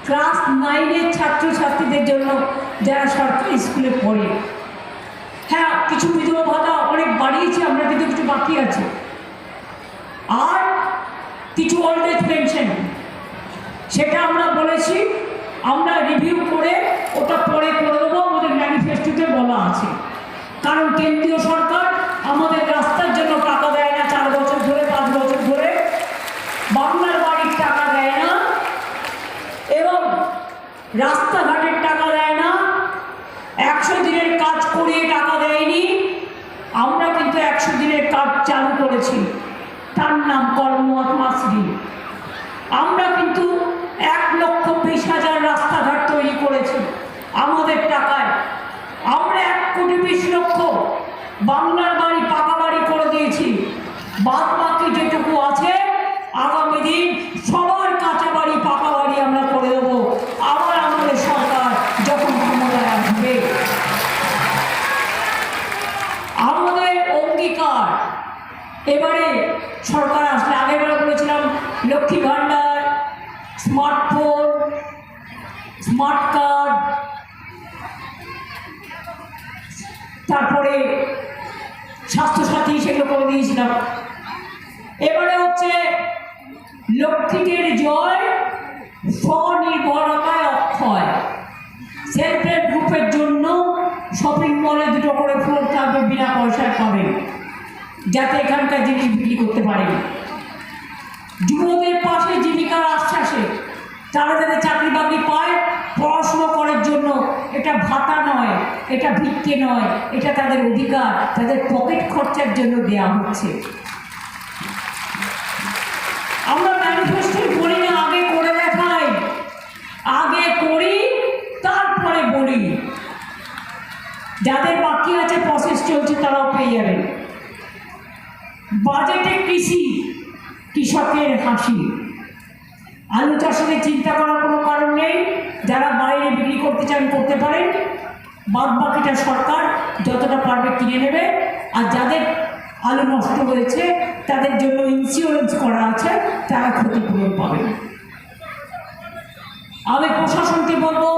Class 9-এর ছাত্রছাত্রীদের জন্য যারা সরকারি স্কুলে পড়ে। হ্যাঁ, কিছু বিধবা ভাতা অনেক বাড়িয়েছে আমরা, কিন্তু কিছু বাকি আছে। আর কিছু ওল্ড এজ পেনশন, সেটা আমরা বলেছি আমরা রিভিউ করে ওটা পরে করে দেবো, আমাদের ম্যানিফেস্টোতে বলা আছে। কারণ কেন্দ্রীয় সরকার আমাদের রাস্তার জন্য টাকা দেয় না 4 বছর ধরে, 5 বছর ধরে, বাংলার বাড়ির টাকা দেয় না, এবং রাস্তাঘাটের টাকা দেয় না, 100 দিনের কাজ করিয়ে টাকা দেয়নি। আমরা কিন্তু 100 দিনের কাজ চালু করেছি, তার নাম কর্মশ্রী। আমরা কিন্তু 1,20,000 রাস্তাঘাট তৈরি করেছি আমাদের টাকায়। আমরা 1,20,00,000 বাংলার বাড়ি পাকা বাড়ি করে দিয়েছি। বাদ বাকি যেটুকু আছে আগামী দিন সবার কাঁচা বাড়ি পাকা বাড়ি আমরা করে দেবো আবার আমাদের সরকার যখন ক্ষমতায় আসবে। আমাদের অঙ্গীকার এবারে সরকার আসলে, আগেরবার বলেছিলাম Lakshmi Bhandar, smartphone, smart card, তারপরে স্বাস্থ্যসাথী, সেগুলো করে দিয়েছিলাম। এবারে হচ্ছে লক্ষ্মীদের জয়, স্বনির্ভরতায় অক্ষয়। সেলফ হেল্প গ্রুপের জন্য শপিং মলে 2টো করে ফ্লোর থাকবে, বিনা পয়সায় পাবেন, যাতে এখানকার জিনিস বিক্রি করতে পারেন। যুবদের পাশে জীবিকার আশ্বাসে তারা যাতে চাকরি বাকরি পায়, পড়াশুনো করার জন্য। এটা ভাতা নয়, এটা ভিক্ষে নয়, এটা তাদের অধিকার, তাদের পকেট খরচার জন্য দেওয়া হচ্ছে। আমরা ম্যানিফেস্টো বলি না, আগে করে দেখাই, আগে করি তারপরে বলি। যাদের বাকি আছে, প্রসেস চলছে, তারাও পেয়ে যাবেন। বাজেটে কৃষকের হাসি। আলু চাষের চিন্তা করার কোনো কারণ নেই, যারা বাইরে বিক্রি করতে চান করতে পারেন, বাদ বাকিটা সরকার যতটা পারবে কিনে নেবে। আর যাদের আলু নষ্ট হয়েছে তাদের জন্য ইন্স্যুরেন্স করা আছে, তারা ক্ষতিপূরণ পাবে। আমি প্রশাসনকে বলবো,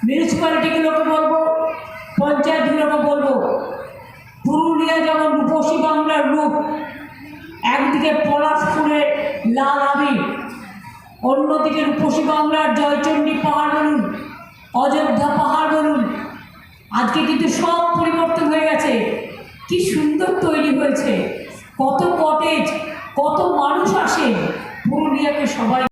মিউনিসিপ্যালিটিগুলোকে বলবো, পঞ্চায়েতগুলোকে বলবো, পুরুলিয়া যেমন রূপসী বাংলার রূপ, একদিকে পলাশপুরের লাল আবির, অন্যদিকে রূপসী বাংলার জয়চণ্ডী পাহাড় বলুন, অযোধ্যা পাহাড় বলুন, আজকে কিন্তু সব পরিবর্তন হয়ে গেছে। কি সুন্দর তৈরি হয়েছে, কত কটেজ, কত মানুষ আসে পুরুলিয়াকে সবাই